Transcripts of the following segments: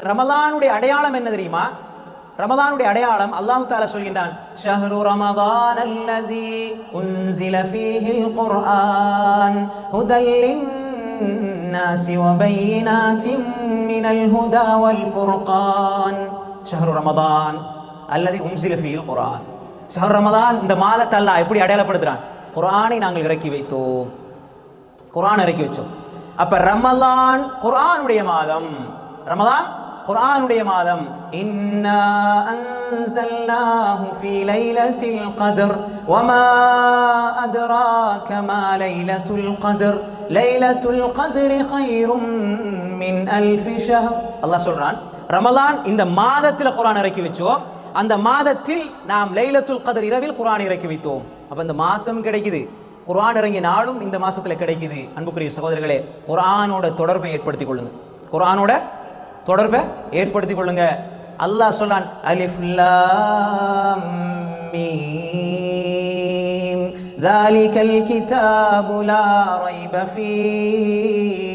ரமலானுடைய அடையாளம் என்ன தெரியுமா? ரமலானுடைய அடையாளம் அல்லாஹ் தஆலா சொல்கின்றான், ஷஹ்ரு ரமதான் அல்லதி உன்ஸில ஃபீஹில் குர்ஆன் ஹுதல் லின்னாஸி வ பையினாத்தின் மினல் ஹுதா வல் ஃபுர்கான். ஷஹ்ரு ரமதான் அல்லதி உன்ஸில ஃபீஹில் குர்ஆன். ஷஹ்ரு ரமதான், இந்த மாதத்தை அல்லாஹ் எப்படி அடையாளப்படுத்துறான்? குர்ஆனை நாங்கள் இறக்கி வைத்தோம், குர்ஆன் இறக்கி வச்சோம். அப்ப ரமலான் குர்ஆனுடைய மாதம், ரமலான் குர்ஆனுடைய மாதம். இன்னா அன்ஸல்னாஹு ஃபீ லைலத்தில் கத்ர் வமா அத்ராக மா லைலத்துல் கத்ர் லைலத்துல் கத்ரி கைரும் மின் அல்ஃபி ஷஹர். அல்லாஹ் சொல்றான், ரமலான் இந்த மாதத்தில் குர்ஆன் இறக்கி வச்சோம், அந்த மாதத்தில் நாம் லைலத்துல் கத்ர் இரவில் குர்ஆன் இறக்கி வைத்தோம். அப்ப இந்த மாசம் கிடைக்குது, குர்ஆன் இறங்கிய நாளும் இந்த மாசத்துல கிடைக்குது. அன்புக்குரிய சகோதரர்களே, குர்ஆனோட தொடர்பை ஏற்படுத்திக் கொள்ளுங்க, குர்ஆனோட தொடர்பை ஏற்படுத்திக் கொள்ளுங்க. அல்லாஹ் சொல்றான், அலிஃப் லாம் மீம் ذَلِكَல் கிதாபு லா ரைப ஃபீஹி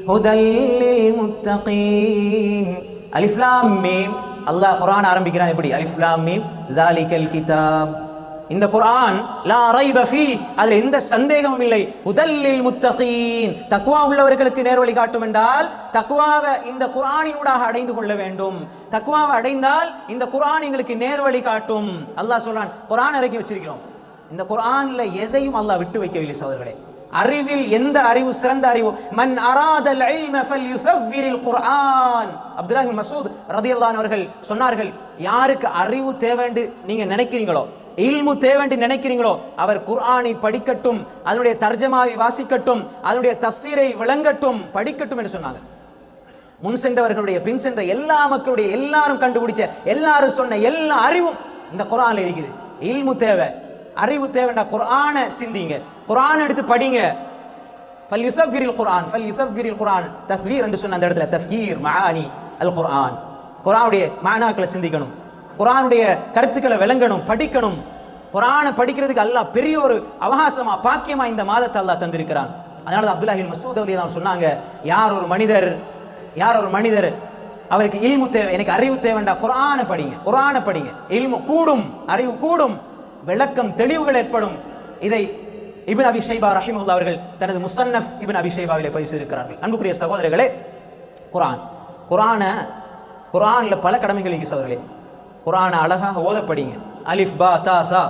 ஹுதல் லில் முத்தகீன். அலிஃப் லாம் மீம். அல்லாஹ் குர்ஆன் ஆரம்பிக்கிறான் எப்படி? அலிஃப் லாம் மீம் ذَلِكَல் கிதாப், இந்த குர்ஆன் லா ரைப ஃபீ, அதுல எந்த சந்தேகமும் இல்லை. ஹுதல் லில் முத்தகீன், தக்வா உள்ளவர்களுக்கு நேர்வழி காட்டும் என்றால் தக்வாவை இந்த குர்ஆனினூடாக அடைந்து கொள்ள வேண்டும். தக்வாவை அடைந்தால் இந்த குர்ஆன் எங்களுக்கு நேர்வழி காட்டும். அல்லாஹ் சொல்றான், குர்ஆன் இறக்கி வச்சிருக்கிறோம். இந்த குர்ஆன்ல எதையும் அல்லாஹ் விட்டு வைக்கவில்லை சகோதரர்களே. அறிவில் எந்த அறிவு சிறந்த அறிவு? மன் அராதல் இல்ம ஃபல்யுஸவ்விரில் குர்ஆன். அப்துல்லாஹ் இப்னு மஸ்ஊத் ரலியல்லாஹு அன்ஹு அவர்கள் சொன்னார்கள், யாருக்கு அறிவு தேவைன்னு நீங்க நினைக்கிறீங்களோ, இல்மு தேவைன்னு நினைக்கிறீங்களோ, அவர் குர்ஆனை படிக்கட்டும், அதனுடைய தர்ஜமாவை வாசிக்கட்டும், அதனுடைய தஃப்சீரை விளங்கட்டும், படிக்கட்டும் என்று சொன்னாங்க. முன் சென்றவர்களுடைய பின் சென்ற எல்லா மக்களுடைய எல்லாரும் கண்டுபிடிச்ச எல்லாரும் சொன்ன எல்லா அறிவும் இந்த குர்ஆன்ல இருக்குது. இல்மு தேவை, அறிவு தேவைன்னா குர்ஆனை சிந்திங்க, குர்ஆன் எடுத்து படிங்க. ஃபல்யுஸவ்விரில் குர்ஆன், ஃபல்யுஸவ்விரில் குர்ஆன், தஸ்வீர் என்று சொன்ன அந்த இடத்துல தஃப்கீர் மஆனி அல் குர்ஆன், குர்ஆனுடைய மானாக்களை சிந்திக்கணும், குர்ஆனுடைய கருத்துக்களை விளங்கணும், படிக்கணும். குர்ஆனை படிக்கிறதுக்கு அல்லாஹ் பெரிய ஒரு அவகாசமா பாக்கியமா இந்த மாதத்தை அல்லாஹ் தந்திருக்கிறான். அதனால அப்துல்லாஹ் இப்னு மஸ்ஊத் ரலியல்லாஹு சொன்னாங்க, யார் ஒரு மனிதர் அவருக்கு இல்மு தேவை, எனக்கு அறிவு தேவைண்டா குர்ஆனை படிங்க, குர்ஆனை படிங்க. இல்மு கூடும், அறிவு கூடும், விளக்கம் தெளிவுகள் ஏற்படும். இதை இப்னு அபி ஷைபா ரஹிமஹுல்லாஹ் அவர்கள் தனது முஸன்னஃப் இப்னு அபி ஷைபாவிலே பதிவு செய்திருக்கிறார்கள். அன்புக்குரிய சகோதரர்களே, குர்ஆன்ல பல கடமைகள் இருக்கு சகோதரர்களே. குர்ஆனை அழகாக ஓதப்படிங்க, அலிஃப் பா தா சா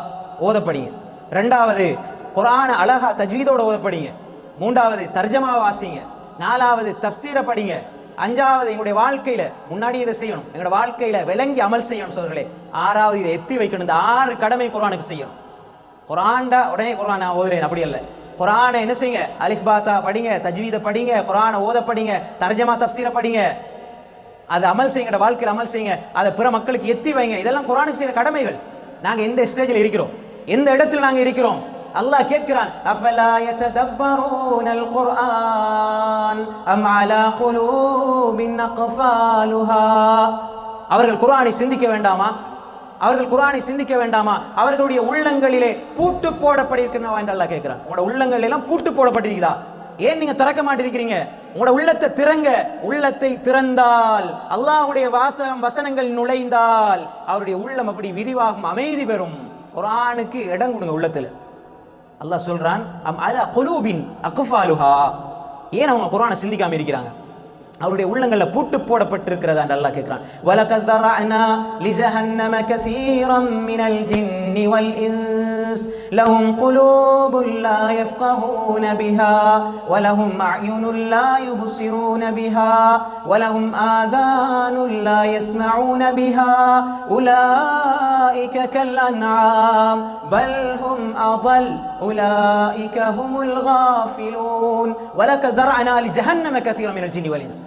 ஓதப்படிங்க. ரெண்டாவது, குர்ஆனை அழகா தஜ்வீதோட ஓதப்படிங்க. மூன்றாவது, தர்ஜமா வாசிங்க. நாலாவது, தஃப்சீரை படிங்க. அஞ்சாவது, எங்களுடைய வாழ்க்கையில முன்னாடி இதை செய்யணும், எங்களோட வாழ்க்கையில விளங்கி அமல் செய்யணும் சகோதரர்களே. ஆறாவது, இதை எத்தி வைக்கணும். இந்த 6 கடமை குர்ஆனுக்கு செய்யணும். குர்ஆன்டா உடனே குர்ஆன் நான் ஓதுறேன் அப்படி அல்ல. குர்ஆனை என்ன செய்யுங்க? அலிஃப் பா தா படிங்க, தஜ்வீதை படிங்க, குர்ஆனை ஓதப்படிங்க, தர்ஜமா தஃப்சீரை படிங்க. அதை அமல் செய்யுங்க, வாழ்க்கையில் அமல் செய்யுங்க, அதை பிற மக்களுக்கு எத்தி வைங்க. இதெல்லாம் குர்ஆனுக்கு செய்யற கடமைகள். நாங்க எந்த ஸ்டேஜில் இருக்கிறோம், எந்த இடத்துல நாங்க இருக்கிறோம்? அல்லாஹ் கேட்கிறான், அஃபலா யததப்பரூனல் குர்ஆன் அம் அலா குலூபின் அக்ஃபாலுஹா. அவர்கள் குர்ஆனை சிந்திக்க வேண்டாமா? அவர்கள் குர்ஆனை சிந்திக்க வேண்டாமா? அவர்களுடைய உள்ளங்களிலே பூட்டு போடப்பட்டிருக்கிறவா என்று அல்லாஹ் கேட்கிறான். உங்களோட உள்ளங்கள் எல்லாம் பூட்டு போடப்பட்டிருக்கிறதா? ஏன் நீங்க திறக்க மாட்டிருக்கிறீங்க? உங்களோட உள்ளத்தை திறங்க. உள்ளத்தை திறந்தால், அல்லாஹ்வுடைய வசனங்கள் நுழைந்தால் அவருடைய உள்ளம் அப்படி விரிவாகும், அமைதி பெறும். குர்ஆனுக்கு இடம் கொடுங்க உள்ளத்துல. அல்லாஹ் சொல்றான், அம் அலா குலூபின் அக்ஃபாலுஹா. ஏன் அவங்க குர்ஆனை சிந்திக்காம இருக்கிறாங்க? அவருடைய உள்ளங்கள்ல பூட்டு போடப்பட்டிருக்கிறதா என்று அல்லாஹ் கேட்கிறான். வலகத் தரஅனா லிஜஹன்னம கஸீரம் மினல் ஜின்னி வல் இன்ஸ் லஹும் குலூபுன் லா யஃப்கஹூன பிஹா வலஹும் அயுனுன் லா யுப்சிரூன பிஹா வலஹும் ஆதானுன் லா யஸ்மஊன பிஹா உலாயிக கல் அன்ஆம் பல் ஹும் அதல் உலாயிக ஹுமுல் காஃபிலூன். வலகத் தரஅனா லிஜஹன்னம கஸீரம் மினல் ஜின்னி வல் இன்ஸ்.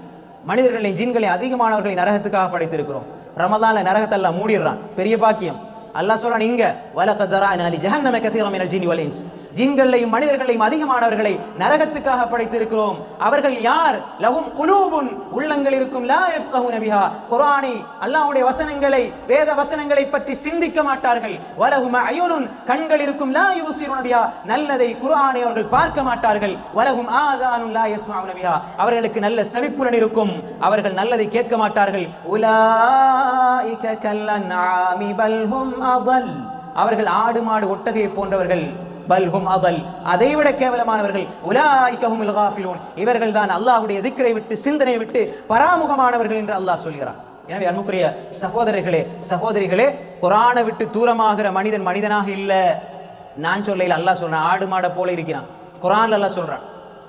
மனிதர்களை ஜின்களை அதிகமானவர்களை நரகத்துக்காக படைத்திருக்கிறோம். ரமலான்ல நரகத்தை அல்லாஹ் மூடிடுறான், பெரிய பாக்கியம். அல்லாஹ் சொல்றான் இங்க, வலகத் தரஅனா லிஜஹன்னம கஸீரம் மினல் ஜின்னி வல் இன்ஸ் ஜின்களையும் மனிதர்களையும் அதிகமானவர்களை நரகத்துக்காக படைத்திருக்கிறோம். அவர்கள் யார்? லஹும் குலூபுன், உள்ளங்கள் இருக்கும், லா யஃப்கஹூன பிஹா, குர்ஆனை அல்லாஹ்வுடைய வசனங்களை வேத வசனங்களை பற்றி சிந்திக்க மாட்டார்கள். வலஹும் அயுனுன், கண்கள் இருக்கும், லா யுப்சிருன பிஹா, நல்லதை குர்ஆனை அவர்கள் பார்க்க மாட்டார்கள். வலஹும் ஆதானுன் லா யஸ்மஊன பிஹா, அவர்களுக்கு நல்ல செவிப்புலன் இருக்கும், அவர்கள் நல்லதை கேட்க மாட்டார்கள். உலாயிக கல்லன்ஆமி பல்ஹும் அதல், அவர்கள் ஆடு மாடு ஒட்டகை போன்றவர்கள். பல்ஹும் அதல், அதைவிட கேவலமானவர்கள். உலாயிக ஹுமுல் காஃபிலூன், இவர்கள் தான் அல்லாஹ்வுடைய திக்ரை விட்டு சிந்தனை விட்டு பராமுகமானவர்கள் என்று அல்லாஹ் சொல்கிறார். எனவே அன்புக்குரிய சகோதரர்களே சகோதரிகளே, குர்ஆனை விட்டு தூரமாகிற மனிதன் மனிதனாக இல்ல. நான் சொல்லையில் அல்லாஹ் சொல்றான், ஆடு மாடை போல இருக்கிறான். குர்ஆன்ல அல்லாஹ் சொல்றான்.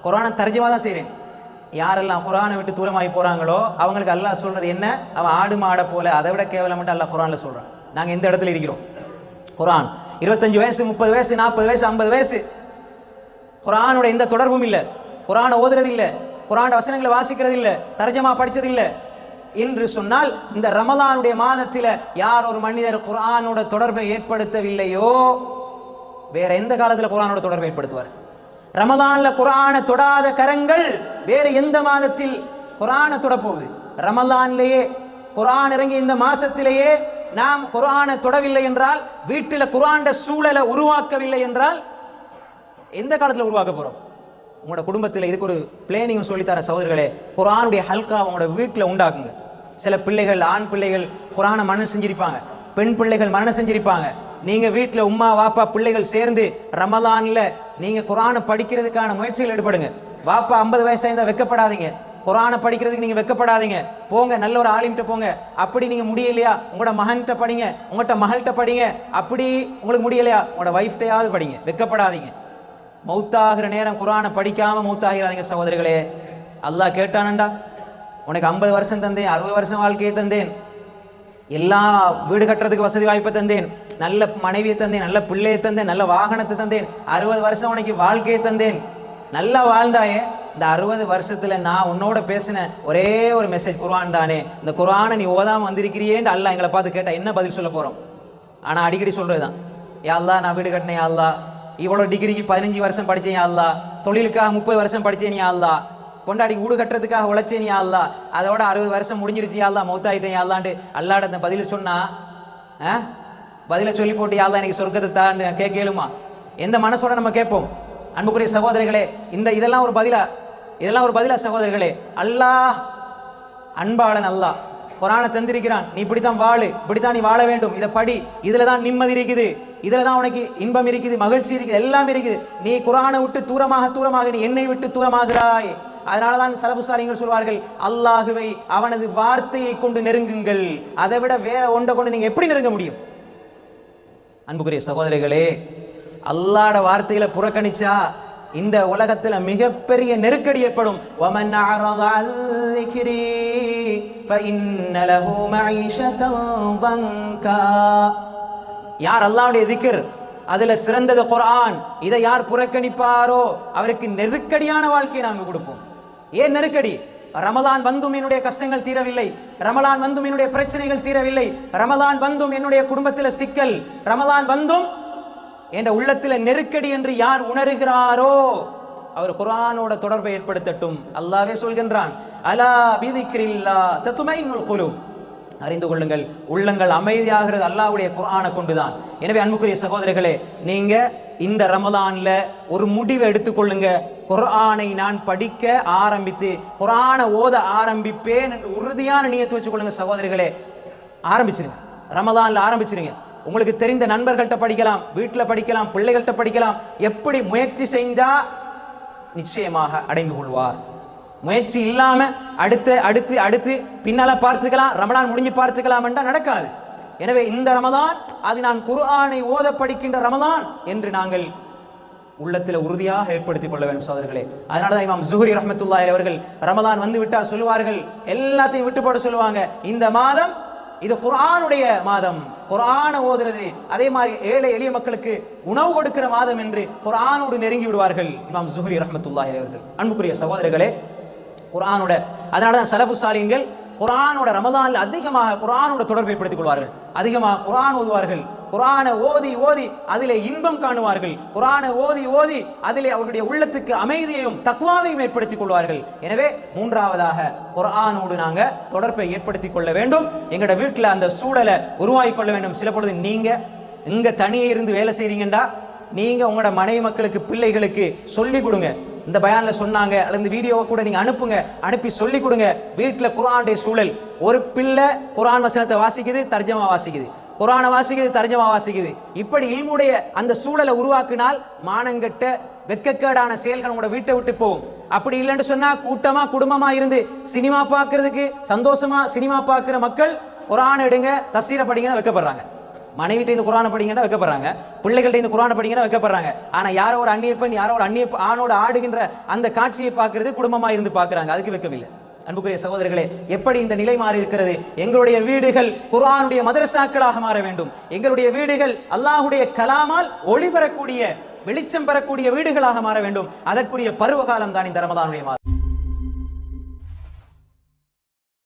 குர்ஆனை தர்ஜுமா தான் செய்றேன். யாரெல்லாம் குர்ஆனை விட்டு தூரமாகி போறாங்களோ அவங்களுக்கு அல்லாஹ் சொல்றது என்ன? அவன் ஆடு மாடை போல, அதை விட கேவலம் மட்டும் அல்லாஹ் குர்ஆன்ல சொல்றான். நாங்க எந்த இடத்துல இருக்கிறோம்? குர்ஆன் 25 வயசு 30 வயசு 40 வயசு 50 வயசு குர்ஆனோட எந்த தொடர்பும் இல்லை, குர்ஆனை ஓதுறது இல்லை, குர்ஆன் வசனங்களை வாசிக்கிறது இல்லை, தர்ஜமா படிச்சது இல்லை என்று சொன்னால், இந்த ரமலானுடைய மாதத்தில் யார் ஒரு மனிதர் குர்ஆனோட தொடர்பை ஏற்படுத்தவில்லையோ வேற எந்த காலத்தில் குர்ஆனோட தொடர்பை ஏற்படுத்துவார்? ரமலான்ல குர்ஆனை தொடாத கரங்கள் வேற எந்த மாதத்தில் குர்ஆனை தொடப்போகுது? ரமலான்லேயே குர்ஆன் இறங்கி இந்த மாசத்திலேயே நாம் குர்ஆனை தொடவில்லை என்றால், வீட்டில் குர்ஆன் சூழலை உருவாக்கவில்லை என்றால் எந்த காலத்தில் உருவாக்க போறோம்? உங்களோட குடும்பத்தில் இதுக்கு ஒரு பிளானிங் சொல்லித்தர சகோதரர்களே. குர்ஆனுடைய ஹல்கா உங்களோட வீட்டில் உண்டாக்குங்க. சில பிள்ளைகள், ஆண் பிள்ளைகள் குர்ஆனை மரணம் செஞ்சிருப்பாங்க, பெண் பிள்ளைகள் மரணம் செஞ்சிருப்பாங்க. நீங்க வீட்டில் உம்மா வாப்பா பிள்ளைகள் சேர்ந்து ரமலான்ல நீங்க குர்ஆனை படிக்கிறதுக்கான முயற்சிகள் ஈடுபடுங்க. வாப்பா 50 வயசாயிருந்தா வெக்கப்படாதீங்க, குர்ஆனை படிக்கிறதுக்கு நீங்க வெக்கப்படாதீங்க, போங்க நல்ல ஒரு ஆலிம்கிட்ட போங்க. அப்படி நீங்க முடியலையா உங்களோட மகன்கிட்ட படிங்க, உங்கள்கிட்ட மகள்கிட்ட படிங்க. அப்படி உங்களுக்கு முடியலையா உங்களோட வைஃப்டையாவது படிங்க, வெக்கப்படாதீங்க. மௌத்தாகிற நேரம் குர்ஆனை படிக்காம மௌத்தாகிறாதீங்க சகோதரிகளே. அல்லாஹ் கேட்டானண்டா, உனக்கு 50 வருஷம் தந்தேன், 60 வருஷம் வாழ்க்கையை தந்தேன், எல்லா வீடு கட்டுறதுக்கு வசதி வாய்ப்பை தந்தேன், நல்ல மனைவியை தந்தேன், நல்ல பிள்ளையை தந்தேன், நல்ல வாகனத்தை தந்தேன், 60 வருஷம் உனக்கு வாழ்க்கையை தந்தேன், நல்லா வாழ்ந்தாயே. இந்த 60 வருஷத்துல நான் உன்னோட பேசின ஒரே ஒரு மெசேஜ் குர்ஆன் தானே, இந்த குர்ஆனை நீ ஓதாம வந்திருக்கிறியேன்னு அல்லாஹ் எங்களை பார்த்து கேட்டா என்ன பதில் சொல்ல போறோம்? ஆனா அடிக்கடி சொல்றதுதான், யா அல்லாஹ் நான் வீடு கட்டினேன், யா அல்லாஹ் இவ்வளவு டிகிரிக்கு 15 வருஷம் படிச்சேன், யா அல்லாஹ் தொழிலுக்காக 30 வருஷம் படிச்சேன், யா அல்லாஹ் பொண்டாடி வீடு கட்டுறதுக்காக உழைச்சேன், யா அல்லாஹ் அதோட 60 வருஷம் முடிஞ்சிருச்சு, யா அல்லாஹ் மௌத்தாயிட்டேன், யா அல்லாஹ்ண்டு அல்லாஹ்ட அந்த பதில் சொன்னா பதில சொல்லி போட்டு யா அல்லாஹ் எனக்கு சொர்க்கத்தை தான்னு கேட்கலுமா? எந்த மனசோட நம்ம கேட்போம்? அன்புக்குரிய சகோதரிகளே, இதெல்லாம் ஒரு பதிலா? இதெல்லாம் ஒரு பதிலா சகோதரர்களே? அல்லாஹ் அன்பாளன், அல்லாஹ் குர்ஆனை தந்திருக்கிறான், நீ இப்படித்தான் வாழு, இப்படித்தான் நீ வாழ வேண்டும், இதை படி, இதுல தான் நிம்மதி இருக்குது, இதுல தான் உனக்கு இன்பம் இருக்குது, மகிழ்ச்சி இருக்குது, எல்லாம் இருக்குது. நீ குர்ஆனை விட்டு தூரமாக நீ என்னை விட்டு தூரமாகிறாய். அதனாலதான் சலஃபு சாலிஹீன்கள் சொல்வார்கள், அல்லாஹுவை அவனது வார்த்தையை கொண்டு நெருங்குங்கள், அதை விட வேற ஒன்றை கொண்டு நீங்க எப்படி நெருங்க முடியும்? அன்புக்குரிய சகோதரிகளே, அல்லாஹ்வோட வார்த்தையில புறக்கணிச்சா இந்த உலகத்துல மிகப்பெரிய நெருக்கடி ஏற்படும். وَمَنْ أَعْرَضَ عَنْ ذِكْرِي فَإِنَّ لَهُ مَعِيشَةً ضَنْكًا. யார் அல்லாஹ்வுடைய திக்ர், அதுல சிறந்தது குர்ஆன், இதை யார் புறக்கணிப்பாரோ அவருக்கு நெருக்கடியான வாழ்க்கையை நாங்கள் கொடுப்போம். ஏன் நெருக்கடி? ரமலான் வந்தும் என்னுடைய கஷ்டங்கள் தீரவில்லை, ரமலான் வந்தும் என்னுடைய பிரச்சனைகள் தீரவில்லை, ரமலான் வந்தும் என்னுடைய குடும்பத்தில் சிக்கல், ரமலான் வந்தும் என்ற உள்ளத்தில் நெருக்கடி என்று யார் உணர்கிறாரோ அவர் குர்ஆனோட தொடர்பை ஏற்படுத்தட்டும். அல்லாஹ்வே சொல்கின்றான், அலா பிதிக்ரில்லாஹ் தத்மைனுல் குலூப், அறிந்து கொள்ளுங்கள் உள்ளங்கள் அமைதியாகிறது அல்லாஹ்வுடைய குர்ஆனை கொண்டுதான். எனவே அன்புக்குரிய சகோதரர்களே, நீங்க இந்த ரமலான்ல ஒரு முடிவை எடுத்துக்கொள்ளுங்க. குர்ஆனை நான் படிக்க ஆரம்பித்து குர்ஆனை ஓத ஆரம்பிப்பேன் என்று உறுதியான நியத்து வச்சுக்கொள்ளுங்க சகோதரிகளே. ஆரம்பிச்சிருங்க, ரமலான்ல ஆரம்பிச்சிருங்க. உங்களுக்கு தெரிந்த நண்பர்கள்ட்ட படிக்கலாம், வீட்டில் படிக்கலாம், பிள்ளைகள்கிட்ட படிக்கலாம். எப்படி முயற்சி செஞ்சா நிச்சயமாக அடைந்து கொள்வார். முயற்சி இல்லாம அடுத்து அடுத்து அடுத்து பின்னால பார்த்துக்கலாம், ரமலான் முடிஞ்சு பார்த்துக்கலாம் என்றால் நடக்காது. எனவே இந்த ரமலான் அது நான் குர்ஆனை ஓத படிக்கின்ற ரமலான் என்று நாங்கள் உள்ளத்தில் உறுதியாக ஏற்படுத்திக் கொள்ள வேண்டும் சகோதரர்களே. அதனாலதான் இமாம் ஸுஹ்ரி ரஹ்மத்துல்லாஹி அவர்கள் ரமலான் வந்து விட்டால் சொல்லுவார்கள், எல்லாத்தையும் விட்டு போட சொல்லுவாங்க, இந்த மாதம் இது குர்ஆனுடைய மாதம், குர்ஆனை ஓதுறது, அதே மாதிரி ஏழை எளிய மக்களுக்கு உணவு கொடுக்கிற மாதம் என்று குர்ஆனோடு நெருங்கி விடுவார்கள் இமாம் ஸுஹ்ரி ரஹ்மத்துல்லாஹி அவர்கள். அன்புக்குரிய சகோதரர்களே, குர்ஆனோட அதனாலதான் சலஃபு சாலிஹீன்கள் குர்ஆனோட ரமலான்ல அதிகமாக குர்ஆனோட தொடர்பை ஏற்படுத்திக் கொள்வார்கள், அதிகமாக குர்ஆன் ஓதுவார்கள், குர்ஆனை ஓதி ஓதி அதிலே இன்பம் காணுவார்கள். குர்ஆனை ஓதி ஓதி அதிலே அவர்களுடைய உள்ளத்துக்கு அமைதியையும் தக்வாவையும் ஏற்படுத்திக் கொள்வார்கள். எனவே மூன்றாவதாக குர்ஆனோடு நாங்க தொடர்பை ஏற்படுத்திக் கொள்ள வேண்டும். எங்களோட வீட்டில் அந்த சூழலை உருவாக்கி கொள்ள வேண்டும். சில பொழுது நீங்க இங்க தனியே இருந்து வேலை செய்றீங்கடா, நீங்க உங்களோட மனைவி மக்களுக்கு பிள்ளைகளுக்கு சொல்லி கொடுங்க. இந்த பயான்ல சொன்னாங்க, அல்லது இந்த வீடியோவை கூட நீங்க அனுப்புங்க, அனுப்பி சொல்லி கொடுங்க. வீட்டுல குர்ஆனுடைய சூழல், ஒரு பிள்ளை குர்ஆன் வசனத்தை வாசிக்குது, தர்ஜமா வாசிக்குது, குர்ஆனை வாசிக்குது, தர்ஜமா வாசிக்குது. இப்படி இல்முடைய அந்த சூழலை உருவாக்கினால் மானங்கட்ட வெட்கக்கேடான செயல்கள் உங்களோட வீட்டை விட்டு போகும். அப்படி இல்லைன்னு சொன்னா கூட்டமா குடும்பமா இருந்து சினிமா பார்க்கறதுக்கு சந்தோஷமா சினிமா பார்க்கிற மக்கள் குர்ஆன் எடுங்க தஃசீரை படிங்கன்னா வைக்கப்படுறாங்க. மனைவிட்ட இந்த குர்ஆனை படிங்கன்னா வைக்கப்படுறாங்க, பிள்ளைகள்ட்ட இந்த குர்ஆனை படிங்கன்னா வைக்கப்படுறாங்க. ஆனா யாரோ ஒரு அந்நிய பெண் யாரோ ஒரு அந்நிய ஆணோட ஆடுகின்ற அந்த காட்சியை பார்க்கிறது குடும்பமா இருந்து பார்க்கறாங்க, அதுக்கு வைக்கவில்லை. அன்புக்குரிய சகோதரர்களே, எப்படி இந்த நிலை மாறி இருக்கிறது? எங்களுடைய வீடுகள் குர்ஆனுடைய மதரசாக்களாக மாற வேண்டும். எங்களுடைய வீடுகள் அல்லாஹ்வுடைய கலாமால் ஒளி பெறக்கூடிய வெளிச்சம் பெறக்கூடிய வீடுகளாக மாற வேண்டும். அதற்குரிய பருவகாலம் தான் இந்த ரமதானுடைய மாதம்.